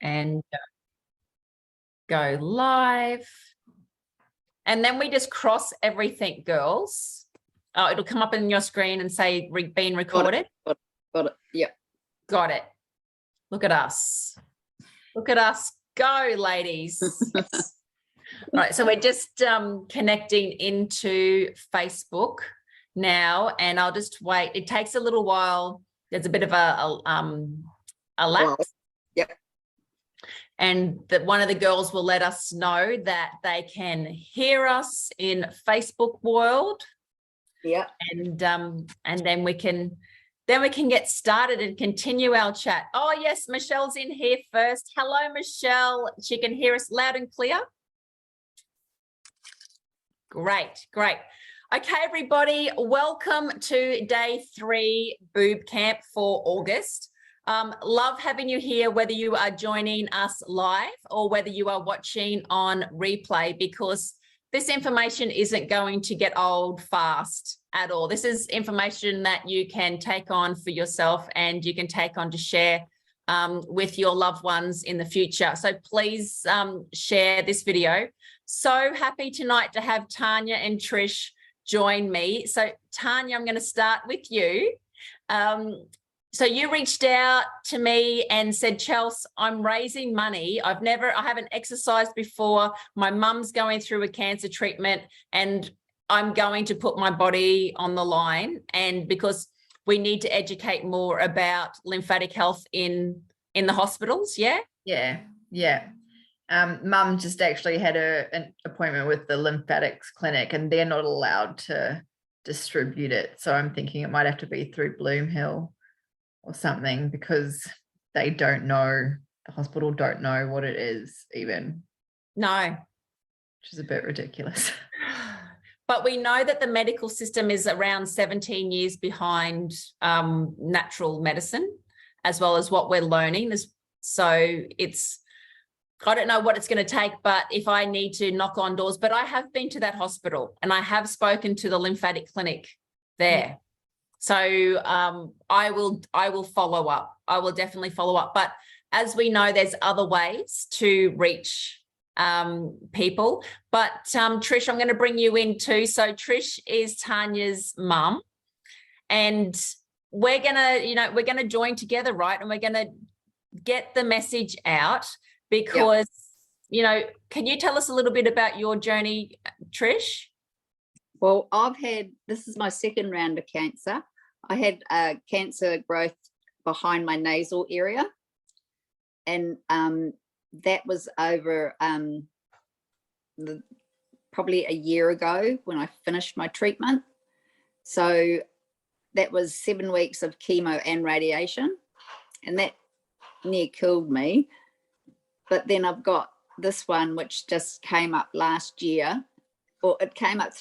and go live. And then we just cross everything, girls. Oh, it'll come up on your screen and say being recorded. Got it. Yeah. Got it. Look at us. Look at us go, ladies. Right, so we're just connecting into Facebook now, and I'll just wait. It takes a little while. There's a bit of a lapse. Yep. And that one of the girls will let us know that they can hear us in Facebook world. Yeah. And then we can get started and continue our chat. Oh yes, Michelle's in here first. Hello, Michelle. She can hear us loud and clear. Great. Okay, everybody, welcome to day 3 BooB CamP for August. Love having you here, whether you are joining us live or whether you are watching on replay, because this information isn't going to get old fast at all. This is information that you can take on for yourself and you can take on to share with your loved ones in the future. So please share this video. So happy tonight to have Tahnya and Trish join me. So Tahnya, I'm going to start with you. So you reached out to me and said, Chelsey, I'm raising money. I haven't exercised before. My mum's going through a cancer treatment and I'm going to put my body on the line. And because we need to educate more about lymphatic health in the hospitals. Yeah. Yeah. Mum just actually had an appointment with the LymFATics clinic and they're not allowed to distribute it. So I'm thinking it might have to be through Bloomhill or something, because they don't know, the hospital don't know what it is even. No. Which is a bit ridiculous. But we know that the medical system is around 17 years behind natural medicine, as well as what we're learning. So I don't know what it's going to take, but if I need to knock on doors, but I have been to that hospital and I have spoken to the lymphatic clinic there. Yeah. So I will follow up. I will definitely follow up. But as we know, there's other ways to reach people. But Trish, I'm going to bring you in too. So Trish is Tanya's mum, and we're going to join together, right? And we're going to get the message out because, can you tell us a little bit about your journey, Trish? Well, this is my second round of cancer. I had cancer growth behind my nasal area, and that was over probably a year ago when I finished my treatment. So that was 7 weeks of chemo and radiation, and that near killed me. But then I've got this one which just came up last year, or it came up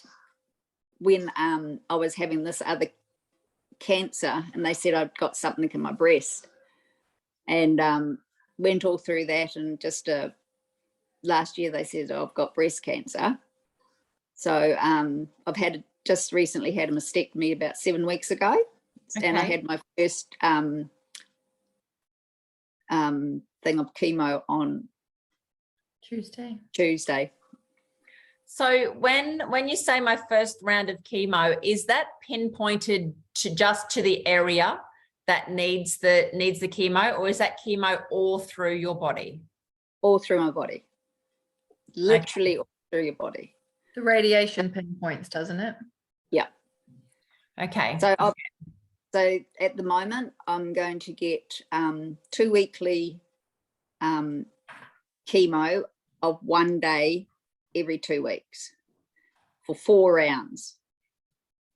when I was having this other cancer, and they said I'd got something in my breast, and went all through that, and just last year they said, I've got breast cancer. So I've just recently had a mastectomy about 7 weeks ago. Okay. And I had my first thing of chemo on Tuesday. So when you say my first round of chemo, is that pinpointed to the area that needs the chemo, or is that chemo all through your body? All through my body. Literally all through your body. The radiation pinpoints, doesn't it? Yeah. Okay. So at the moment I'm going to get 2 weekly chemo of 1 day every 2 weeks for 4 rounds.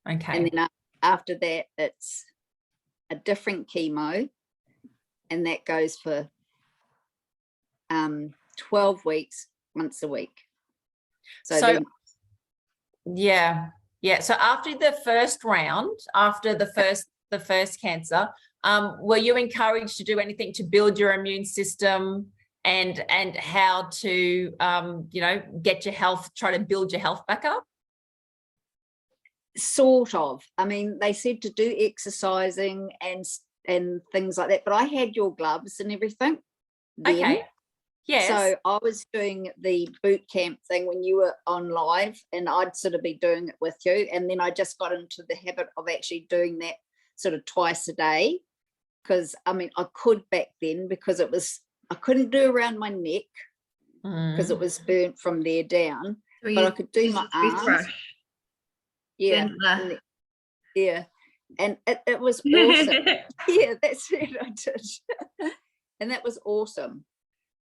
Okay. And then after that, it's a different chemo, and that goes for 12 weeks, once a week. So So after the first round, after the first cancer, were you encouraged to do anything to build your immune system and how to get your health, try to build your health back up? Sort of. I mean, they said to do exercising and things like that, but I had your gloves and everything then. Okay. Yes. So I was doing the boot camp thing when you were on live, and I'd sort of be doing it with you. And then I just got into the habit of actually doing that sort of twice a day. Because I mean, I could back then, because I couldn't do around my neck because it was burnt from there down, but I could do my arms. Yeah. Yeah. And it was awesome. Yeah, that's it. I did. And that was awesome.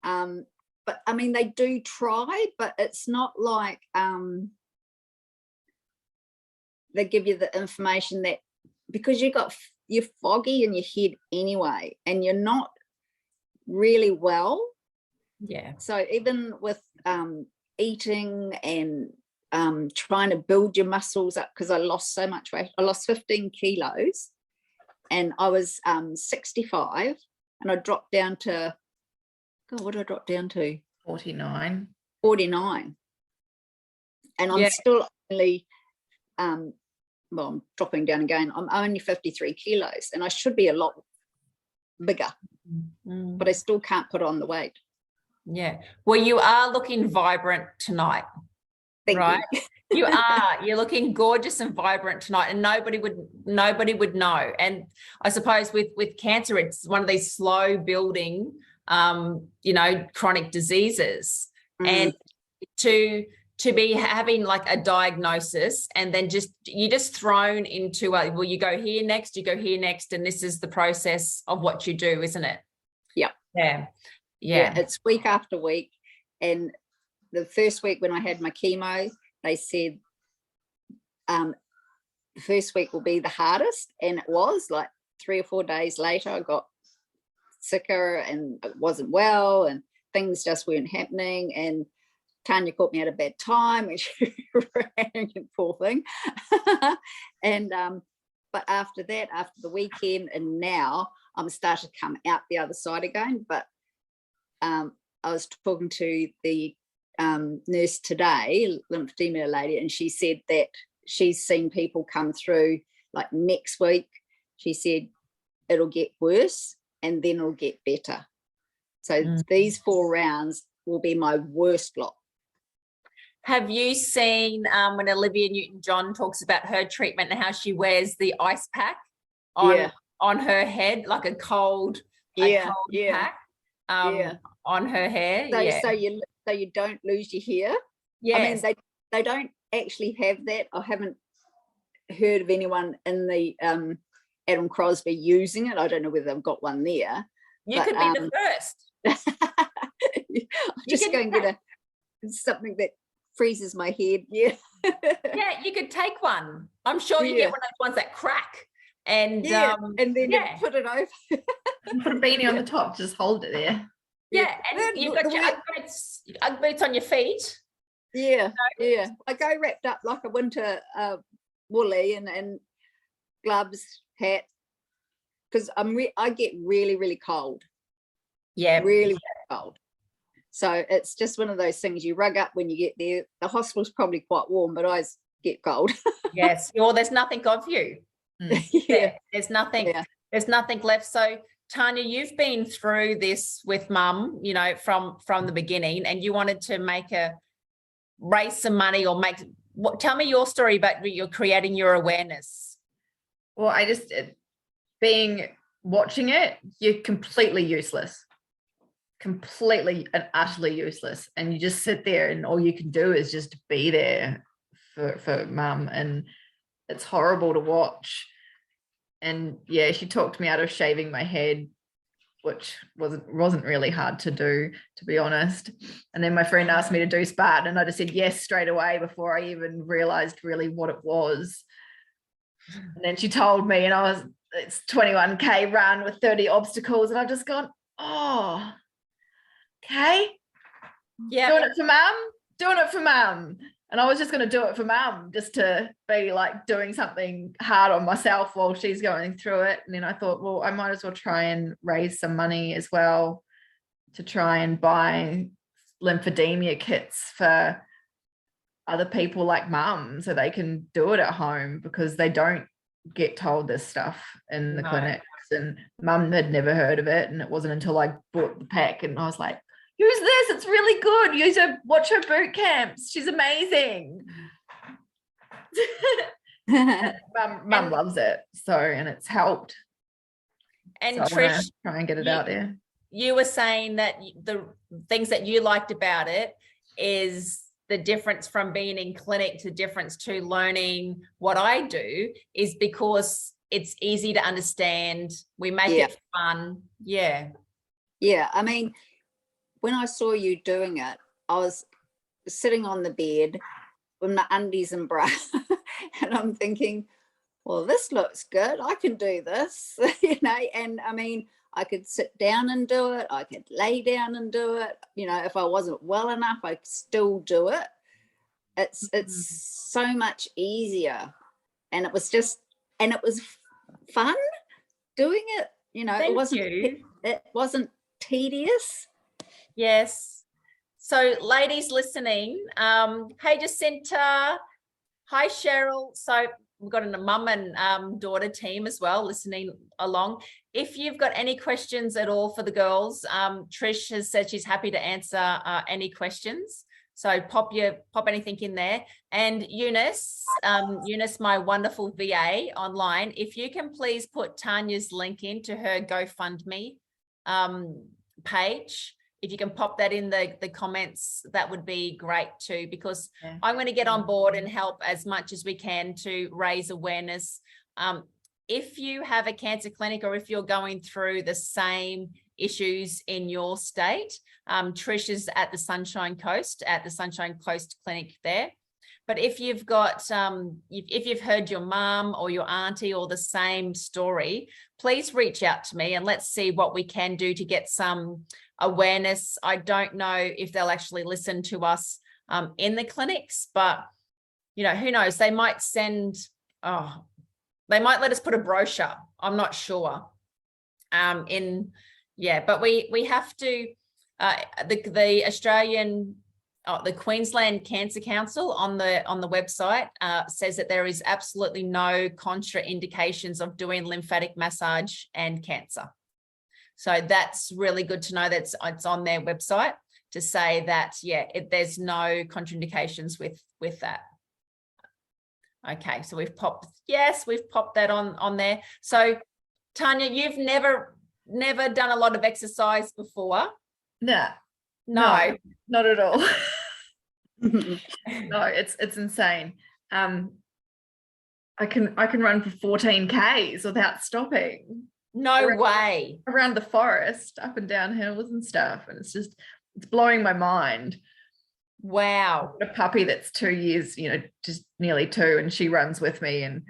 But I mean, they do try, but it's not like they give you the information that, because you're foggy in your head anyway, and you're not really well. Yeah. So even with eating and trying to build your muscles up, because I lost so much weight. I lost 15 kilos, and I was 65, and I dropped down to, God, what did I drop down to? 49. And I'm still only, well, I'm dropping down again. I'm only 53 kilos, and I should be a lot bigger, but I still can't put on the weight. Yeah. Well, you are looking vibrant tonight. Thank right? you. You're looking gorgeous and vibrant tonight, and nobody would know. And I suppose with cancer, it's one of these slow building, chronic diseases. And to be having like a diagnosis, and then you're just thrown into, well, you go here next, you go here next, and this is the process of what you do, isn't it? Yeah. Yeah. It's week after week. And the first week when I had my chemo, they said the first week will be the hardest, and it was like 3 or 4 days later I got sicker and it wasn't well, and things just weren't happening, and Tahnya caught me at a bad time, and she ran, poor thing. And but after that, after the weekend, and now I'm starting to come out the other side again. But I was talking to the nurse today, lymphedema lady, and she said that she's seen people come through like next week. She said it'll get worse and then it'll get better. So these 4 rounds will be my worst lot. Have you seen when Olivia Newton-John talks about her treatment and how she wears the ice pack on her head, like a cold pack on her hair? So you don't lose your hair. Yes. I mean, they don't actually have that. I haven't heard of anyone in the Adam Crosby using it. I don't know whether they've got one there. You could be the first. I'm just going to get something that freezes my head. Yeah. Yeah, you could take one. I'm sure you get one of those ones that crack. And and then you put it over. Put a beanie on the top, just hold it there. Yeah, and you've got your Ugg boots on your feet. Yeah, I go wrapped up like a winter woolly and gloves, hat, because I get really, really cold. Yeah, really cold. So it's just one of those things you rug up when you get there. The hospital's probably quite warm, but I get cold. Yes, or there's nothing of you. There's nothing. Yeah. There's nothing left. So Tahnya, you've been through this with Mum, from the beginning, and you wanted to raise some money or tell me your story about you're creating your awareness. Well, I just watching it, you're completely useless. Completely and utterly useless, and you just sit there and all you can do is just be there for Mum, and it's horrible to watch. And she talked me out of shaving my head, which wasn't really hard to do, to be honest. And then my friend asked me to do Spartan, and I just said yes straight away before I even realized really what it was. And then she told me, and it's 21K run with 30 obstacles, and I've just gone, oh, okay, doing it for Mum. And I was just going to do it for Mum, just to be like doing something hard on myself while she's going through it. And then I thought, well, I might as well try and raise some money as well to try and buy lymphedema kits for other people like Mum, so they can do it at home, because they don't get told this stuff in the clinics. And Mum had never heard of it, and it wasn't until I bought the pack and I was like, who's this? It's really good. You should watch her boot camps. She's amazing. Mum loves it. So, and it's helped. And so Trish, try and get it out there. You were saying that the things that you liked about it is the difference from being in clinic to difference to learning what I do is because it's easy to understand. We make it fun. Yeah. Yeah. I mean, when I saw you doing it, I was sitting on the bed with my undies and bra and I'm thinking, well, this looks good. I can do this, and I mean, I could sit down and do it. I could lay down and do it. If I wasn't well enough, I could still do it. It's so much easier. And it was fun doing it. It wasn't tedious. Yes. So ladies listening, hey Jacinta, hi Cheryl. So we've got a mum and daughter team as well listening along. If you've got any questions at all for the girls, Trish has said she's happy to answer any questions. So pop anything in there. And Eunice, my wonderful VA online, if you can please put Tanya's link into her GoFundMe page. If you can pop that in the comments, that would be great too, because I'm going to get on board and help as much as we can to raise awareness. If you have a cancer clinic or if you're going through the same issues in your state, Trish is at the Sunshine Coast Clinic there. But if you've got, if you've heard your mum or your auntie or the same story, please reach out to me and let's see what we can do to get some awareness. I don't know if they'll actually listen to us in the clinics, but who knows? They might they might let us put a brochure. I'm not sure. But we have to. The Australian. The Queensland Cancer Council on the website says that there is absolutely no contraindications of doing lymphatic massage and cancer. So that's really good to know that it's on their website to say that, there's no contraindications with that. Okay, so we've popped that on there. So Tahnya, you've never done a lot of exercise before? No, not at all. No, it's insane. I can run for 14 Ks without stopping. No way. Around the forest, up and down hills and stuff, and it's blowing my mind. Wow. A puppy that's 2 years, just nearly 2, and she runs with me, and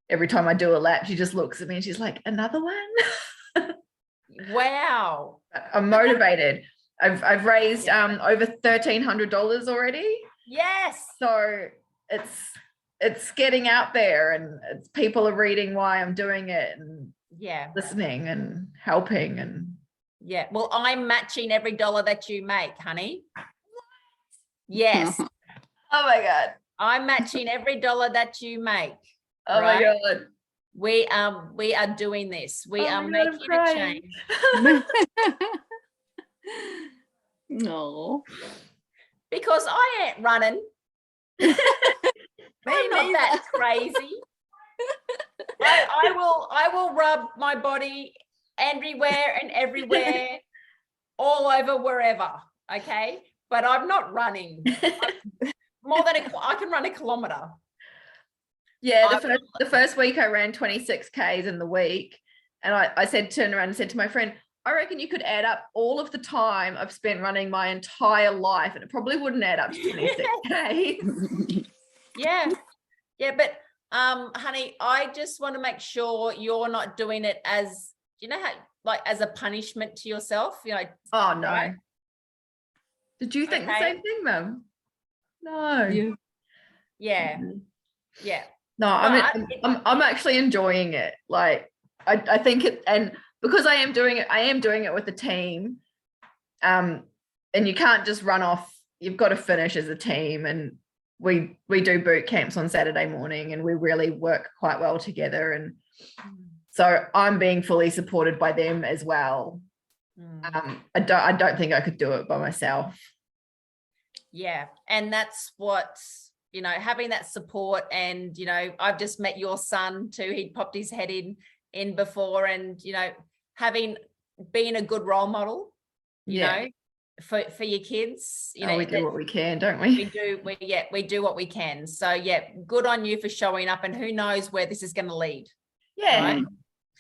every time I do a lap, she just looks at me and she's like, another one? Wow. I'm motivated. I've raised over $1,300 already. Yes. So it's getting out there, and people are reading why I'm doing it, and listening and helping, and well, I'm matching every dollar that you make, honey. Yes. Oh my God. I'm matching every dollar that you make. Oh my God. We are doing this. We are making a change. No. Because I ain't running. I'm not that crazy. I will rub my body everywhere and everywhere, all over wherever. Okay, but I'm not running. I can run a kilometre. Yeah, the first week I ran 26 Ks in the week, and I turned around and said to my friend, I reckon you could add up all of the time I've spent running my entire life, and it probably wouldn't add up to 26 Ks. Yeah, but honey, I just want to make sure you're not doing it as, as a punishment to yourself. Oh no. Right? Did you think the same thing, Mum? No. Yeah. No, I'm actually enjoying it. Like I think it, and because I am doing it with a team. And you can't just run off. You've got to finish as a team, and we do boot camps on Saturday morning, and we really work quite well together. And so I'm being fully supported by them as well. I don't think I could do it by myself. Yeah. And that's what, having that support. And, I've just met your son too. He popped his head in before, and, being a good role model, you know, for your kids, we do what we can, don't we? We do what we can. So yeah, good on you for showing up, and who knows where this is going to lead. Yeah. Right?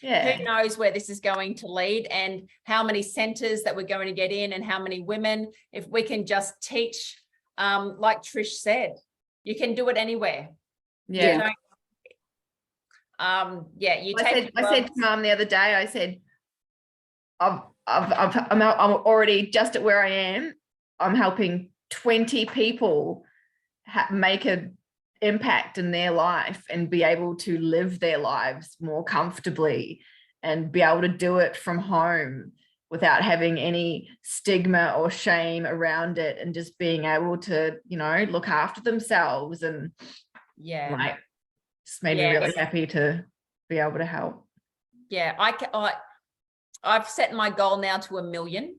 Yeah. Who knows where this is going to lead, and how many centers that we're going to get in, and how many women, if we can just teach, like Trish said, you can do it anywhere. Yeah. I said to Mum the other day, I said, I'm already just at where I am. I'm helping 20 people make an impact in their life and be able to live their lives more comfortably and be able to do it from home without having any stigma or shame around it, and just being able to, look after themselves. And just made me really happy to be able to help. Yeah, I've set my goal now to 1 million,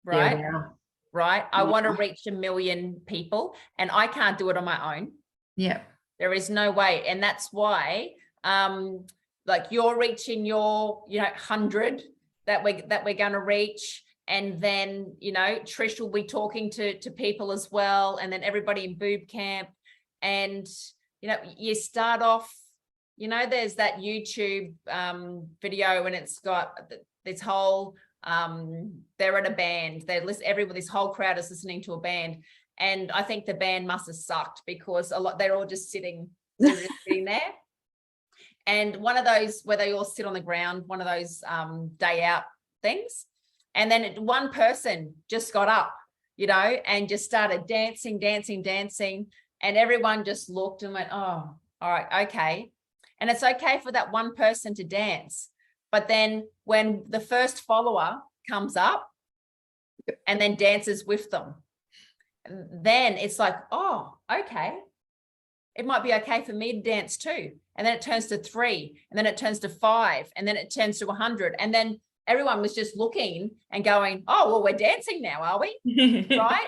right? Yeah, right? I want to reach 1 million people, and I can't do it on my own. Yeah. There is no way. And that's why, like, you're reaching your, 100 that we're going to reach. And then, Trish will be talking to people as well. And then everybody in BooB CamP. And, you start off, there's that YouTube video, and it's got this whole, they're at a band. This whole crowd is listening to a band. And I think the band must have sucked, because they're all just sitting there. And one of those where they all sit on the ground, one of those day out things. And then one person just got up, and just started dancing. And everyone just looked and went, oh, all right, okay. And it's okay for that one person to dance. But then when the first follower comes up and then dances with them, then it's like, oh, okay, it might be okay for me to dance too. And then it turns to 3, and then it turns to 5, and then it turns to 100. And then everyone was just looking and going, oh, well, we're dancing now, are we? Right?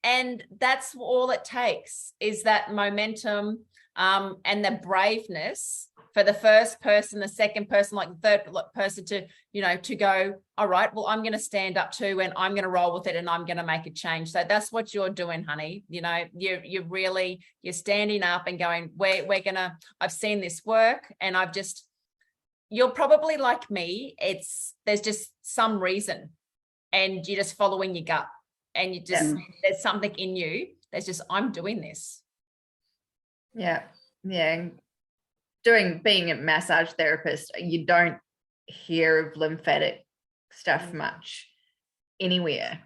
And that's all it takes, is that momentum, and the braveness for the first person, the second person, like the third person to go, all right, well, I'm going to stand up too, and I'm going to roll with it, and I'm going to make a change. So that's what you're doing, honey. You're standing up and going, we're going to, I've seen this work, and you're probably like me. There's just some reason, and you're just following your gut, and there's something in you that's just, I'm doing this. Yeah. Being a massage therapist, you don't hear of lymphatic stuff much anywhere.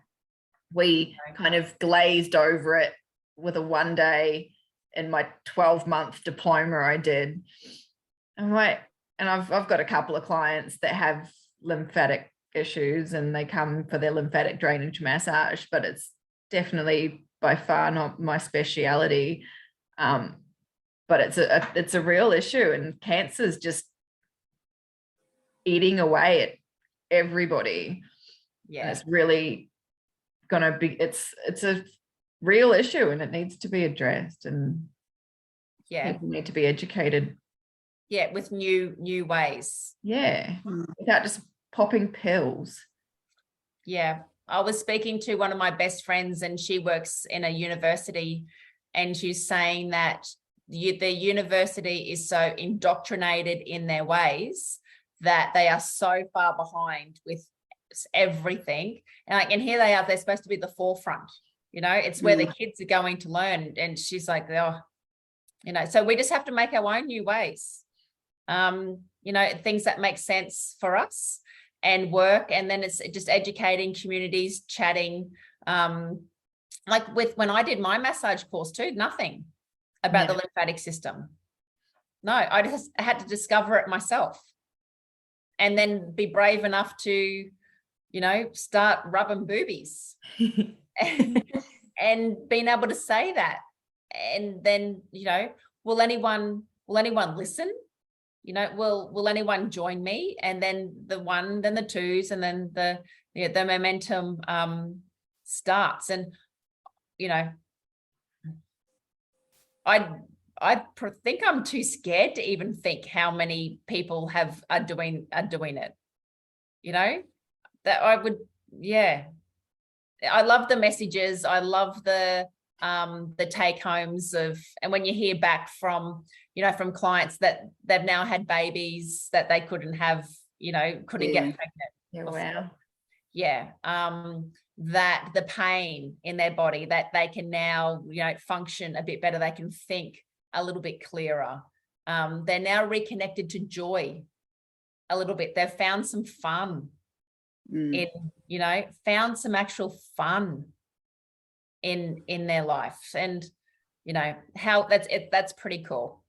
We kind of glazed over it with a 1 day in my 12-month diploma I did. And I've got a couple of clients that have lymphatic issues, and they come for their lymphatic drainage massage, but it's definitely by far not my speciality. But it's a real issue, and cancer's just eating away at everybody. Yeah, and it's really gonna be. It's a real issue, and it needs to be addressed, and people need to be educated. Yeah, with new ways. Yeah, without just popping pills. Yeah, I was speaking to one of my best friends, and she works in a university, and she's saying that the university is so indoctrinated in their ways that they are so far behind with everything. And here they are, they're supposed to be the forefront, it's where the kids are going to learn. And she's like, oh, so we just have to make our own new ways, things that make sense for us and work. And then it's just educating communities, chatting, like when I did my massage course too, nothing about the lymphatic system. No, I just had to discover it myself, and then be brave enough to, start rubbing boobies and being able to say that. And then, will anyone listen? you know, will anyone join me? And then the one, then the twos, and then the momentum starts. And, you know, I think I'm too scared to even think how many people are doing it. You know, that I would, yeah. I love the messages. I love the take homes and when you hear back from, you know, from clients that they've now had babies that they couldn't have, you know, couldn't get pregnant. Yeah, wow. Yeah. That the pain in their body, that they can now, you know, function a bit better. They can think a little bit clearer. They're now reconnected to joy a little bit. They've found some fun in, you know, found some actual fun in their life. And, you know, how that's pretty cool.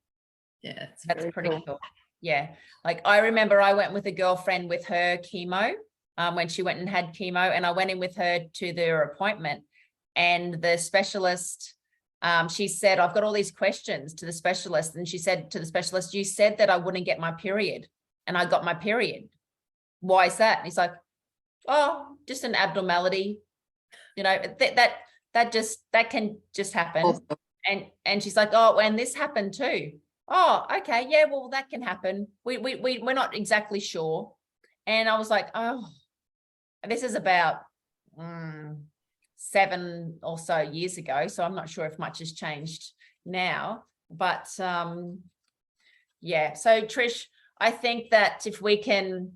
Yeah, that's pretty cool. Yeah. Like I remember I went with a girlfriend with her chemo when she went and had chemo, and I went in with her to their appointment, and the specialist, she said, I've got all these questions to the specialist. And she said to the specialist, you said that I wouldn't get my period, and I got my period. Why is that? And he's like, oh, just an abnormality. You know, that can just happen. Awesome. And she's like, oh, and this happened too. Oh, okay. Yeah, well, that can happen. We're not exactly sure. And I was like, oh, this is about 7 or so years ago. So I'm not sure if much has changed now, but yeah. So Trish, I think that if we can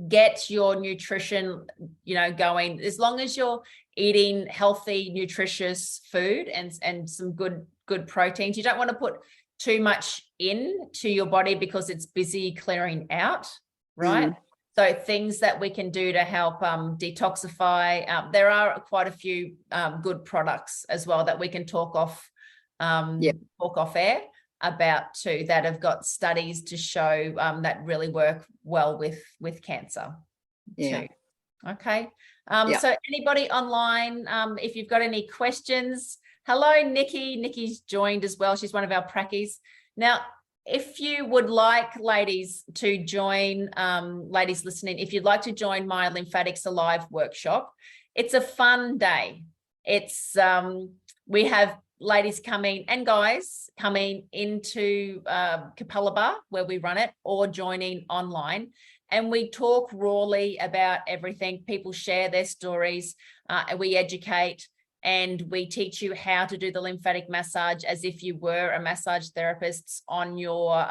get your nutrition, you know, going, as long as you're eating healthy, nutritious food and some good proteins, you don't want to put too much into your body because it's busy clearing out, right? So things that we can do to help detoxify. There are quite a few good products as well that we can talk off air about too, that have got studies to show that really work well with cancer too. Okay. So anybody online, if you've got any questions, hello, Nikki. Nikki's joined as well. She's one of our prackies. Now, if you would like, ladies, to join, ladies listening, if you'd like to join my LymFATics Alive workshop, it's a fun day. It's we have ladies coming and guys coming into Capalaba where we run it, or joining online, and we talk rawly about everything. People share their stories, and we educate, and we teach you how to do the lymphatic massage as if you were a massage therapist on your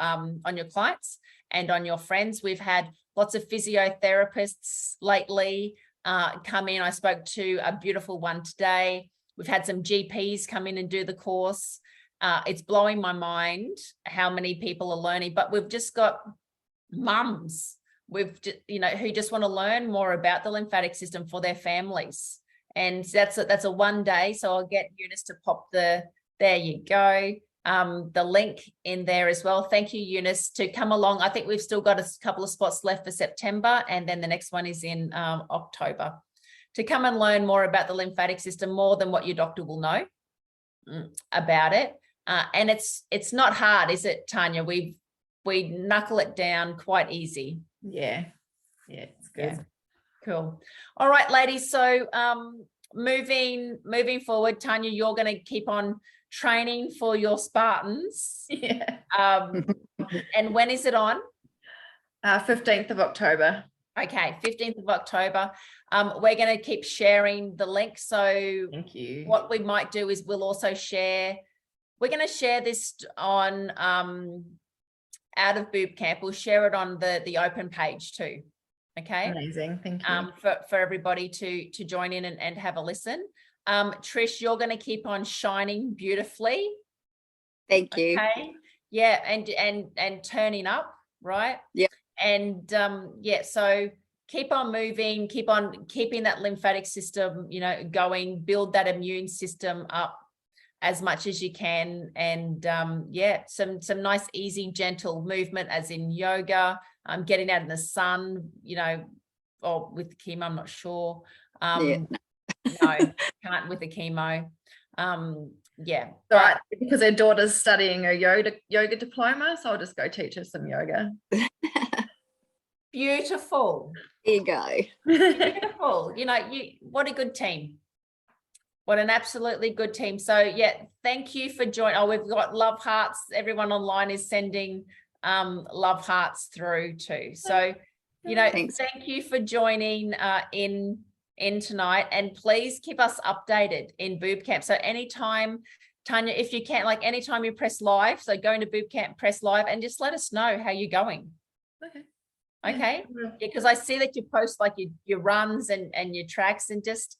clients and on your friends. We've had lots of physiotherapists lately come in. I spoke to a beautiful one today. We've had some GPs come in and do the course. It's blowing my mind how many people are learning, but we've just got mums, who just want to learn more about the lymphatic system for their families. And that's a one day. So I'll get Eunice to pop there you go. The link in there as well. Thank you, Eunice, to come along. I think we've still got a couple of spots left for September, and then the next one is in October, to come and learn more about the lymphatic system, more than what your doctor will know about it. And it's not hard, is it, Tahnya? We knuckle it down quite easy. Yeah, it's good. Yeah. Cool. All right, ladies. So moving forward, Tahnya, you're going to keep on training for your Spartans. Yeah. And when is it on? 15th of October. Okay, 15th of October. We're going to keep sharing the link. So thank you. What we might do is we're going to share this on out of BooB CamP. We'll share it on the open page too. Okay. Amazing. Thank you. For everybody to join in and have a listen. Trish, you're going to keep on shining beautifully. Thank you. Okay. Yeah. And turning up, right? Yeah. And so keep on moving, keep on keeping that lymphatic system, going, build that immune system up as much as you can. And some nice, easy, gentle movement, as in yoga, getting out in the sun, or with the chemo, I'm not sure. No, can't with the chemo. Yeah. Right, because her daughter's studying a yoga diploma, so I'll just go teach her some yoga. Beautiful. There you go. Beautiful. What a good team. What an absolutely good team. So yeah, thank you for joining. Oh, we've got love hearts. Everyone online is sending love hearts through too. So, Thanks. thank you for joining in tonight, and please keep us updated in BooB CamP. So anytime, Tahnya, if you can, like anytime you press live, so go into BooB CamP, press live, and just let us know how you're going. Okay. Because I see that you post like your runs and your tracks, and just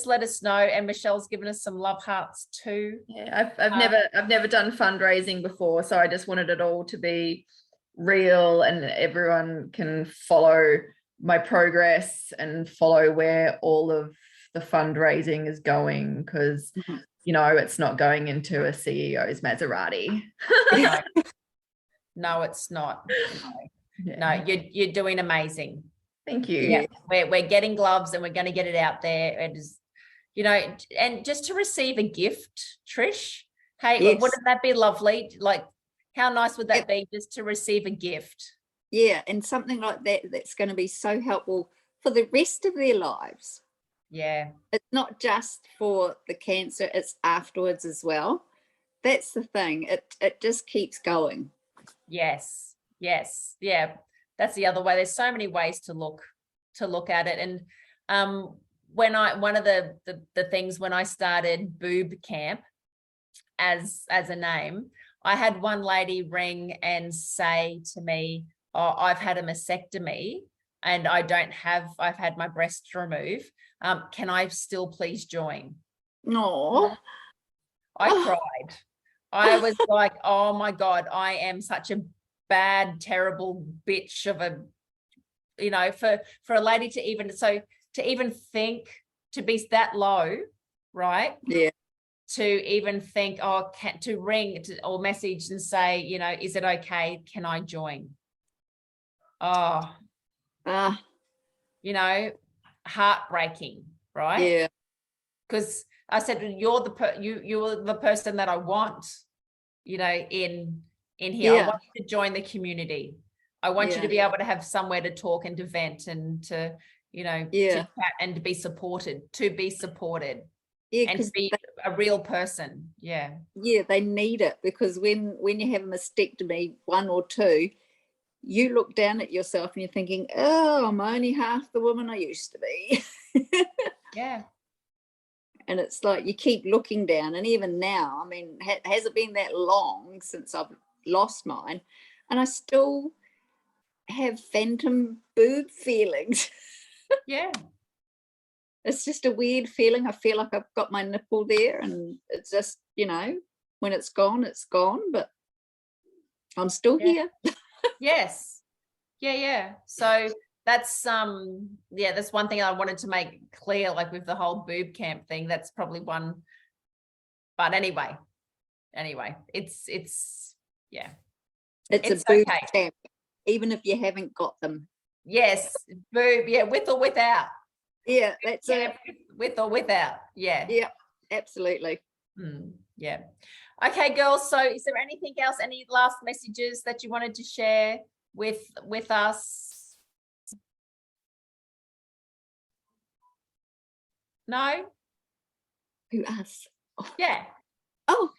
let us know. And Michelle's given us some love hearts too. Yeah, I've never done fundraising before, so I just wanted it all to be real and everyone can follow my progress and follow where all of the fundraising is going, because it's not going into a CEO's Maserati. No, it's not. No, you're doing amazing. Thank you. Yeah, we're getting gloves and we're going to get it out there. And and just to receive a gift, Trish. Hey, yes. Wouldn't that be lovely? Like, how nice would that be just to receive a gift? Yeah, and something like that's going to be so helpful for the rest of their lives. Yeah. It's not just for the cancer, it's afterwards as well. That's the thing. It just keeps going. Yes. Yeah. That's the other way. There's so many ways to look at it. And one of the things when I started BooB CamP as a name, I had one lady ring and say to me, "Oh, I've had a mastectomy and I've had my breast removed. Can I still please join?" No. I cried. I was like, oh my God, I am such a bad, terrible bitch of a, for a lady to even think, to be that low, right? Yeah. To even think, to ring or message and say, is it okay? Can I join? Oh, heartbreaking, right? Yeah. Because I said, you're the person that I want, in here. I want you to join the community. I want you to be able to have somewhere to talk and to vent and to, to chat and to be supported. Yeah, and to be a real person. Yeah. Yeah, they need it, because when you have a mastectomy, 1 or 2, you look down at yourself and you're thinking, oh, I'm only half the woman I used to be. Yeah. And it's like you keep looking down. And even now, I mean, has it been that long since I've lost mine? And I still have phantom boob feelings. Yeah. It's just a weird feeling. I feel like I've got my nipple there, and it's just, when it's gone, but I'm still here. Yes. Yeah. So that's that's one thing I wanted to make clear, like with the whole BooB CamP thing. That's probably one. But anyway, it's It's a BooB CamP, even if you haven't got them. Yes, boob, with or without. Yeah, that's it. With or without. Yeah. Yeah, absolutely. Yeah. Okay, girls. So is there anything else, any last messages that you wanted to share with us? No? Who us? Oh. Yeah. Oh.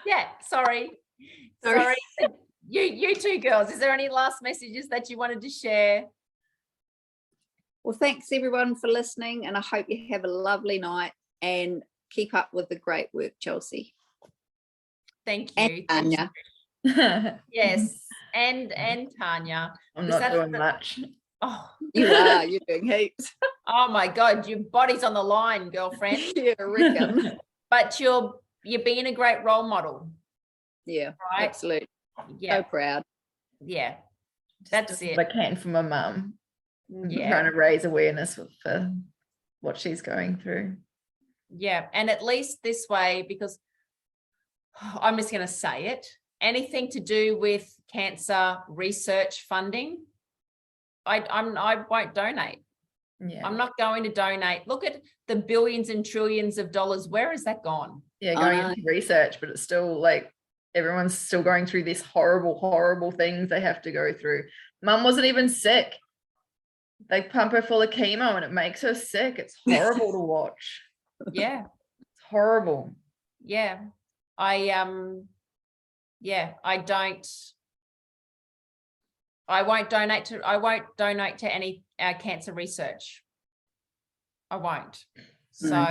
Yeah. Sorry. You two girls, is there any last messages that you wanted to share? Well, thanks everyone for listening, and I hope you have a lovely night and keep up with the great work, Chelsey. Thank you. And Tahnya. Yes. And Tahnya. I'm not doing much. Oh, you're doing heaps. Oh my God, your body's on the line, girlfriend. Yeah, I reckon. But you're being a great role model. Yeah, right? Absolutely. Yeah. So proud. Yeah. That's it. I can for my mum. Yeah. Trying to raise awareness for what she's going through. Yeah. And at least this way, because I'm just going to say it, anything to do with cancer research funding, I won't donate. Yeah. I'm not going to donate. Look at the billions and trillions of dollars. Where has that gone? going into research, but it's still like everyone's still going through these horrible things they have to go through. Mum wasn't even sick. They pump her full of chemo and it makes her sick. It's horrible to watch. Yeah. It's horrible. Yeah. I won't donate to any cancer research. I won't. So,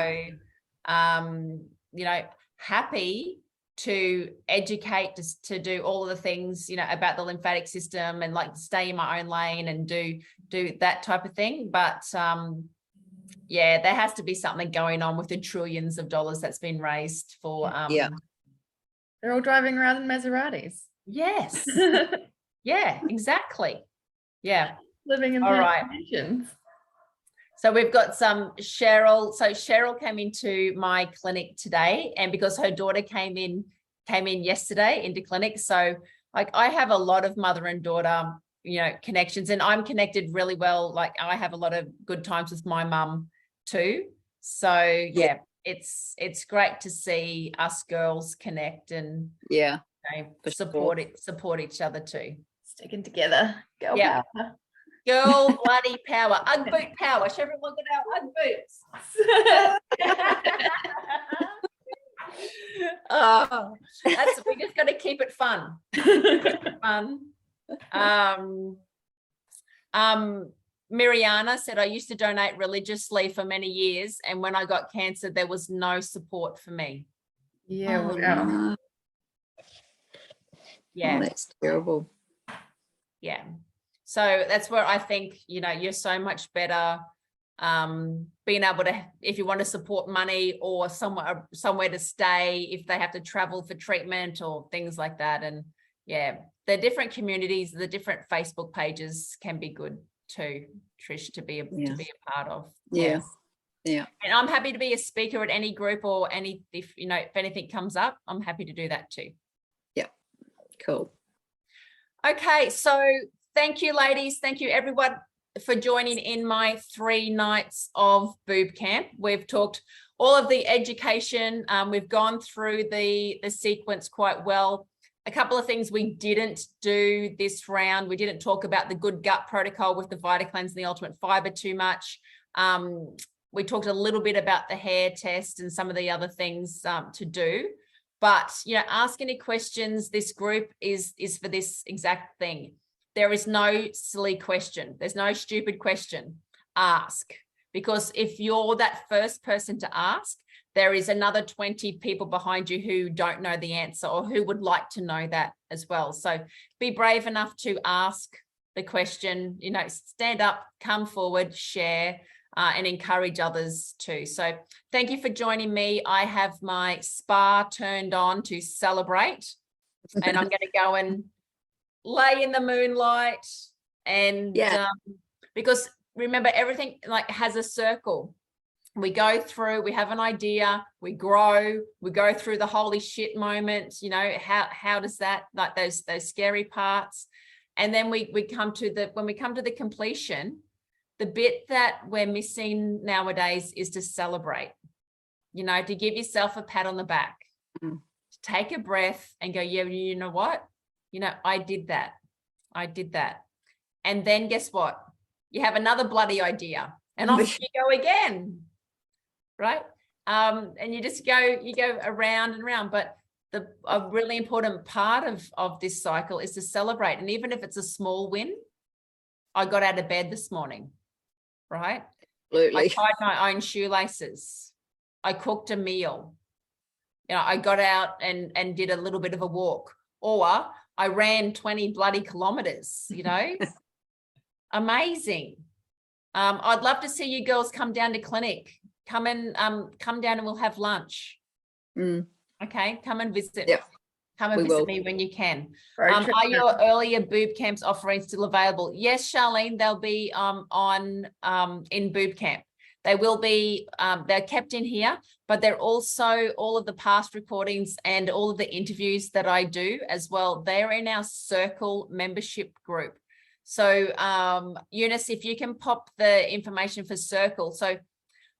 happy to educate, to do all of the things, about the lymphatic system and like stay in my own lane and do that type of thing. But there has to be something going on with the trillions of dollars that's been raised for. They're all driving around in Maseratis. Yes. Yeah, exactly. Yeah. Living in all right. conditions. So we've got some Cheryl. So Cheryl came into my clinic today, and because her daughter came in yesterday into clinic. So like I have a lot of mother and daughter, connections, and I'm connected really well. Like I have a lot of good times with my mum too. So it's great to see us girls connect and support each other too. Sticking together. Girl power. Girl bloody power. Ugg boot power. Should everyone get our Ugg boots? We just got to keep it fun. Miriana said, I used to donate religiously for many years, and when I got cancer, there was no support for me. Yeah, wow. Yeah, that's terrible. Yeah. So that's where I think, you're so much better being able to, if you want to support money or somewhere to stay, if they have to travel for treatment or things like that. And the different communities, the different Facebook pages can be good too, Trish, to be a part of. Yeah. Yeah. And I'm happy to be a speaker at any group or if anything comes up, I'm happy to do that too. Yeah. Cool. Okay. So thank you, ladies. Thank you, everyone, for joining in my 3 nights of BooB Camp. We've talked all of the education. We've gone through the sequence quite well. A couple of things we didn't do this round. We didn't talk about the good gut protocol with the VitaCleanse and the Ultimate Fiber too much. We talked a little bit about the hair test and some of the other things to do. But, ask any questions. This group is for this exact thing. There is no silly question. There's no stupid question. Ask. Because if you're that first person to ask, there is another 20 people behind you who don't know the answer or who would like to know that as well. So be brave enough to ask the question, stand up, come forward, share, and encourage others too. So thank you for joining me. I have my spa turned on to celebrate, and I'm going to go and lay in the moonlight and because remember, everything like has a circle. We go through, we have an idea, we grow, we go through the holy shit moments, how does that, like those scary parts, and then we come to the completion. The bit that we're missing nowadays is to celebrate, to give yourself a pat on the back, to take a breath and go, you know what? I did that. And then guess what? You have another bloody idea and off you go again. Right. And you go around and around. But a really important part of this cycle is to celebrate. And even if it's a small win, I got out of bed this morning. Right. Absolutely. I tied my own shoelaces. I cooked a meal. I got out and did a little bit of a walk, or I ran 20 bloody kilometers, Amazing. I'd love to see you girls come down to clinic. Come down and we'll have lunch. Okay, come and visit. Yep. Come and visit me when you can. Are your earlier BooB camps offerings still available? Yes, Charlene, they'll be in BooB Camp. They will be, they're kept in here, but they're also all of the past recordings and all of the interviews that I do as well. They're in our Circle membership group. So Eunice, if you can pop the information for Circle. So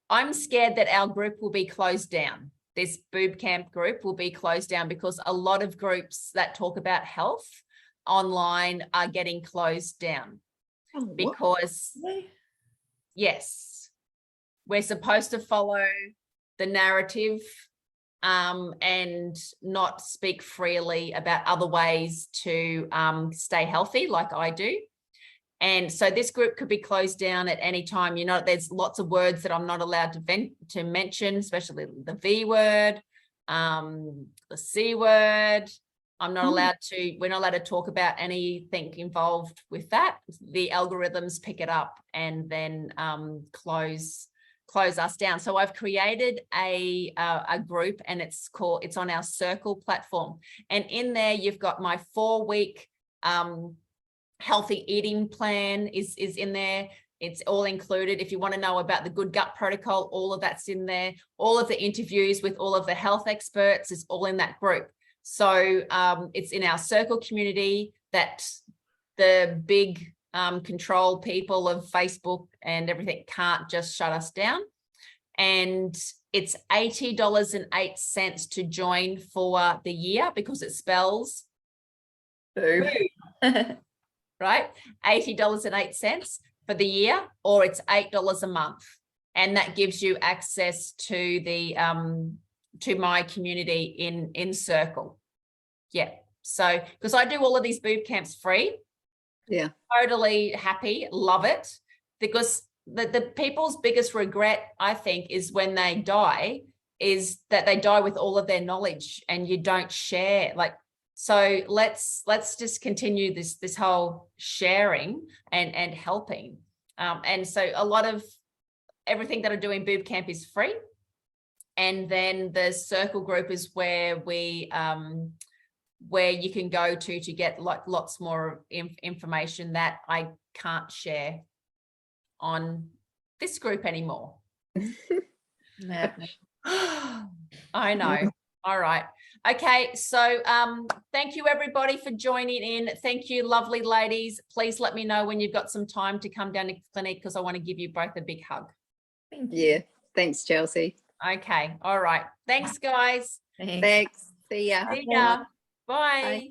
I'm scared that our group will be closed down this BooB CamP group will be closed down because a lot of groups that talk about health online are getting closed down. Oh, because yes, we're supposed to follow the narrative and not speak freely about other ways to stay healthy like I do. And so this group could be closed down at any time. You know, there's lots of words that I'm not allowed to mention, especially the V word, the C word. I'm not allowed to, we're not allowed to talk about anything involved with that. The algorithms pick it up and then close us down. So I've created a group, and it's on our Circle platform. And in there, you've got my 4-week healthy eating plan is in there. It's all included. If you want to know about the Good Gut Protocol, all of that's in there. All of the interviews with all of the health experts is all in that group. So it's in our Circle community that the big control people of Facebook and can't just shut us down. And it's $80.08 to join for the year, because it spells BooB. Right? $80.08 for the year, or it's $8 a month. And that gives you access to the to my community in Circle. Yeah. So, because I do all of these BooB camps free. Yeah. Totally happy, love it. Because the people's biggest regret, I think, is when they die, is that they die with all of their knowledge and you don't share. So let's just continue this whole sharing and helping. And so a lot of everything that I do in BooB CamP is free. And then the Circle group is where where you can go to get lots more information that I can't share on this group anymore. I know. All right. Okay. So thank you everybody for joining in. Thank you, lovely ladies. Please let me know when you've got some time to come down to clinic, because I want to give you both a big hug. Thank you. Yeah. Thanks, Chelsey. Okay. All right. Thanks, guys. Thanks. See ya. See ya. Bye. Bye.